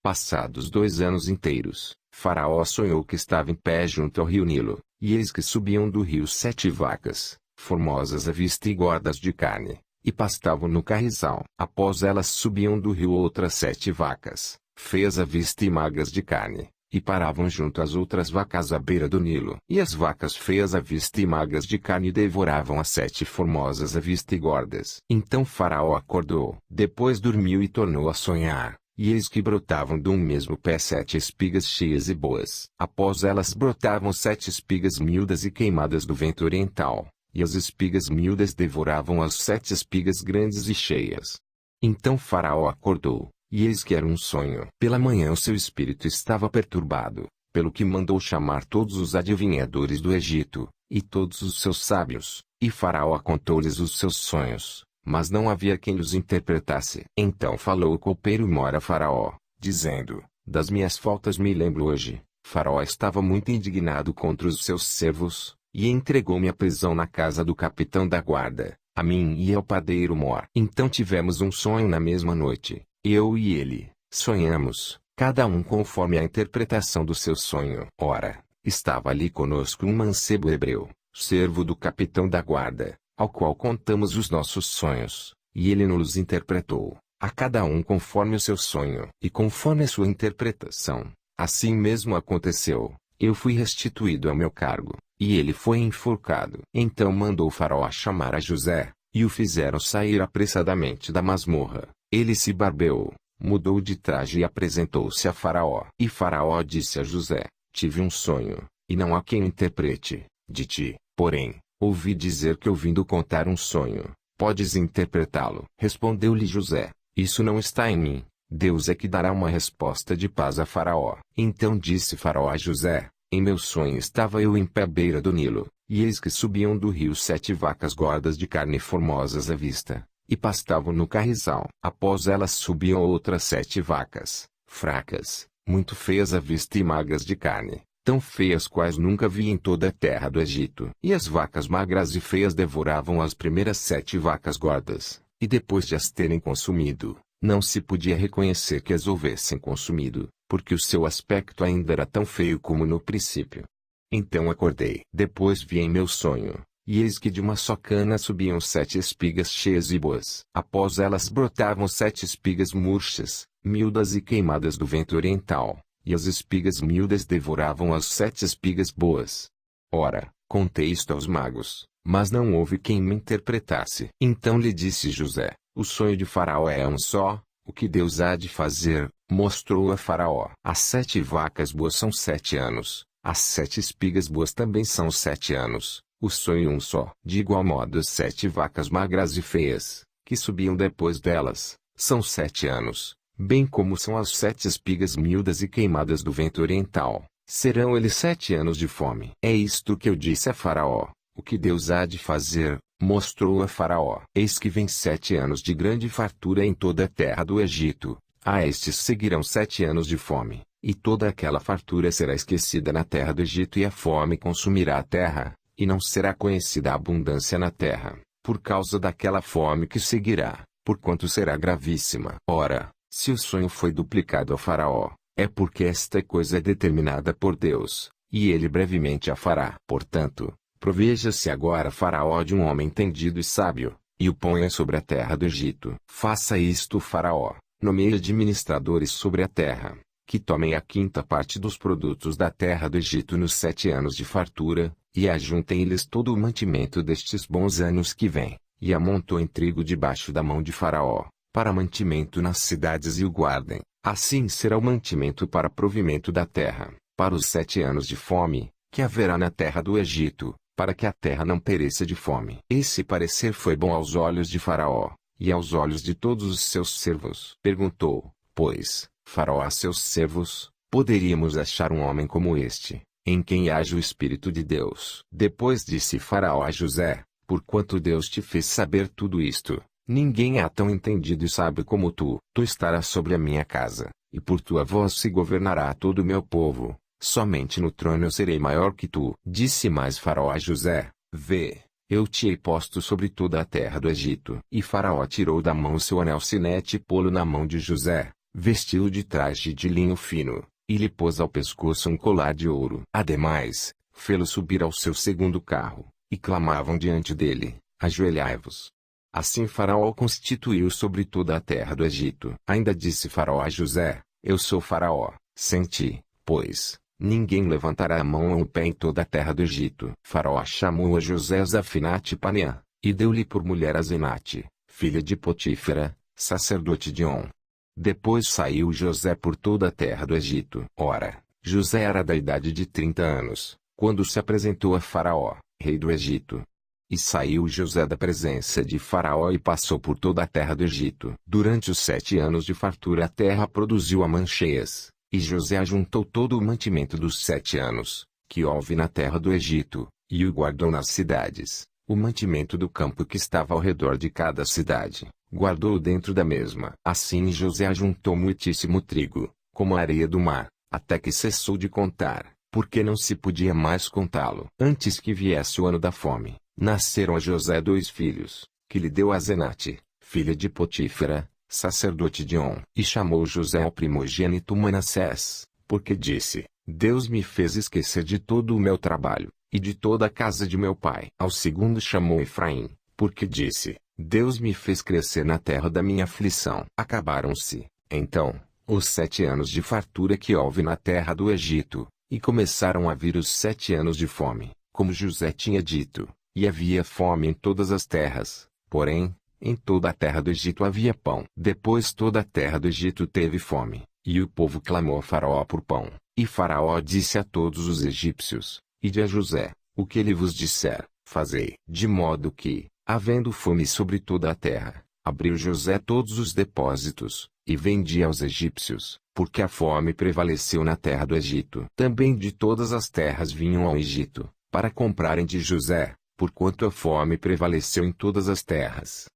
Passados 2 anos inteiros, Faraó sonhou que estava em pé junto ao rio Nilo, e eis que subiam do rio 7 vacas, formosas à vista e gordas de carne, e pastavam no carrizal. Após elas subiam do rio outras 7 vacas, feias à vista e magras de carne, e paravam junto às outras vacas à beira do Nilo. E as vacas feias à vista e magras de carne devoravam as 7 formosas à vista e gordas. Então Faraó acordou, depois dormiu e tornou a sonhar. E eis que brotavam de um mesmo pé 7 espigas cheias e boas. Após elas brotavam 7 espigas miúdas e queimadas do vento oriental, e as espigas miúdas devoravam as 7 espigas grandes e cheias. Então Faraó acordou, e eis que era um sonho. Pela manhã o seu espírito estava perturbado, pelo que mandou chamar todos os adivinhadores do Egito, e todos os seus sábios, e Faraó contou-lhes os seus sonhos. Mas não havia quem os interpretasse. Então falou o copeiro Mor a Faraó, dizendo: das minhas faltas me lembro hoje. Faraó estava muito indignado contra os seus servos, e entregou-me à prisão na casa do capitão da guarda, a mim e ao padeiro Mor. Então tivemos um sonho na mesma noite, eu e ele, sonhamos, cada um conforme a interpretação do seu sonho. Ora, estava ali conosco um mancebo hebreu, servo do capitão da guarda, ao qual contamos os nossos sonhos, e ele nos interpretou, a cada um conforme o seu sonho. E conforme a sua interpretação, assim mesmo aconteceu, eu fui restituído ao meu cargo, e ele foi enforcado. Então mandou Faraó chamar a José, e o fizeram sair apressadamente da masmorra. Ele se barbeou, mudou de traje e apresentou-se a Faraó. E Faraó disse a José: tive um sonho, e não há quem interprete. De ti, porém, ouvi dizer que ouvindo contar um sonho, podes interpretá-lo. Respondeu-lhe José: isso não está em mim, Deus é que dará uma resposta de paz a Faraó. Então disse Faraó a José: em meu sonho estava eu em pé à beira do Nilo, e eis que subiam do rio 7 vacas gordas de carne formosas à vista, e pastavam no carrizal. Após elas subiam outras 7 vacas, fracas, muito feias à vista e magras de carne, tão feias quais nunca vi em toda a terra do Egito. E as vacas magras e feias devoravam as primeiras 7 vacas gordas, e depois de as terem consumido, não se podia reconhecer que as houvessem consumido, porque o seu aspecto ainda era tão feio como no princípio. Então acordei. Depois vi em meu sonho, e eis que de uma só cana subiam 7 espigas cheias e boas. Após elas brotavam 7 espigas murchas, miúdas e queimadas do vento oriental, e as espigas miúdas devoravam as 7 espigas boas. Ora, contei isto aos magos, mas não houve quem me interpretasse. Então lhe disse José: o sonho de Faraó é um só, o que Deus há de fazer, mostrou a Faraó. As 7 vacas boas são 7 anos, as 7 espigas boas também são 7 anos, o sonho um só. De igual modo as 7 vacas magras e feias, que subiam depois delas, são 7 anos, bem como são as 7 espigas miúdas e queimadas do vento oriental, serão eles 7 anos de fome. É isto que eu disse a Faraó, o que Deus há de fazer, mostrou a Faraó. Eis que vem 7 anos de grande fartura em toda a terra do Egito, a estes seguirão 7 anos de fome, e toda aquela fartura será esquecida na terra do Egito e a fome consumirá a terra, e não será conhecida a abundância na terra, por causa daquela fome que seguirá, porquanto será gravíssima. Ora, se o sonho foi duplicado a Faraó, é porque esta coisa é determinada por Deus, e ele brevemente a fará. Portanto, proveja-se agora Faraó de um homem entendido e sábio, e o ponha sobre a terra do Egito. Faça isto Faraó, nomeie administradores sobre a terra, que tomem a 5ª parte dos produtos da terra do Egito nos 7 anos de fartura, e ajuntem-lhes todo o mantimento destes bons anos que vêm, e amontoem trigo debaixo da mão de Faraó, para mantimento nas cidades e o guardem. Assim será o mantimento para provimento da terra, para os 7 anos de fome, que haverá na terra do Egito, para que a terra não pereça de fome. Esse parecer foi bom aos olhos de Faraó, e aos olhos de todos os seus servos. Perguntou, pois, Faraó a seus servos: poderíamos achar um homem como este, em quem haja o Espírito de Deus? Depois disse Faraó a José: porquanto Deus te fez saber tudo isto, ninguém há tão entendido e sábio como tu. Tu estarás sobre a minha casa, e por tua voz se governará todo o meu povo. Somente no trono eu serei maior que tu. Disse mais Faraó a José: vê, eu te hei posto sobre toda a terra do Egito. E Faraó tirou da mão seu anel sinete e pô-lo na mão de José, vestiu-o de traje de linho fino, e lhe pôs ao pescoço um colar de ouro. Ademais, fê-lo subir ao seu segundo carro, e clamavam diante dele: ajoelhai-vos. Assim Faraó constituiu sobre toda a terra do Egito. Ainda disse Faraó a José: eu sou Faraó, sem ti, pois, ninguém levantará a mão ou o pé em toda a terra do Egito. Faraó chamou a José Zafinate-Paneã, e deu-lhe por mulher Asenate, filha de Potífera, sacerdote de On. Depois saiu José por toda a terra do Egito. Ora, José era da idade de 30 anos, quando se apresentou a Faraó, rei do Egito. E saiu José da presença de Faraó e passou por toda a terra do Egito. Durante os 7 anos de fartura a terra produziu amancheias, e José ajuntou todo o mantimento dos 7 anos, que houve na terra do Egito, e o guardou nas cidades. O mantimento do campo que estava ao redor de cada cidade, guardou-o dentro da mesma. Assim José ajuntou muitíssimo trigo, como a areia do mar, até que cessou de contar, porque não se podia mais contá-lo. Antes que viesse o ano da fome, nasceram a José 2 filhos, que lhe deu Asenate, filha de Potífera, sacerdote de On. E chamou José ao primogênito Manassés, porque disse: Deus me fez esquecer de todo o meu trabalho, e de toda a casa de meu pai. Ao segundo chamou Efraim, porque disse: Deus me fez crescer na terra da minha aflição. Acabaram-se, então, os 7 anos de fartura que houve na terra do Egito, e começaram a vir os 7 anos de fome, como José tinha dito. E havia fome em todas as terras, porém, em toda a terra do Egito havia pão. Depois toda a terra do Egito teve fome, e o povo clamou a Faraó por pão. E Faraó disse a todos os egípcios: Ide a José, o que ele vos disser, fazei. De modo que, havendo fome sobre toda a terra, abriu José todos os depósitos, e vendia aos egípcios, porque a fome prevaleceu na terra do Egito. Também de todas as terras vinham ao Egito, para comprarem de José, porquanto a fome prevaleceu em todas as terras.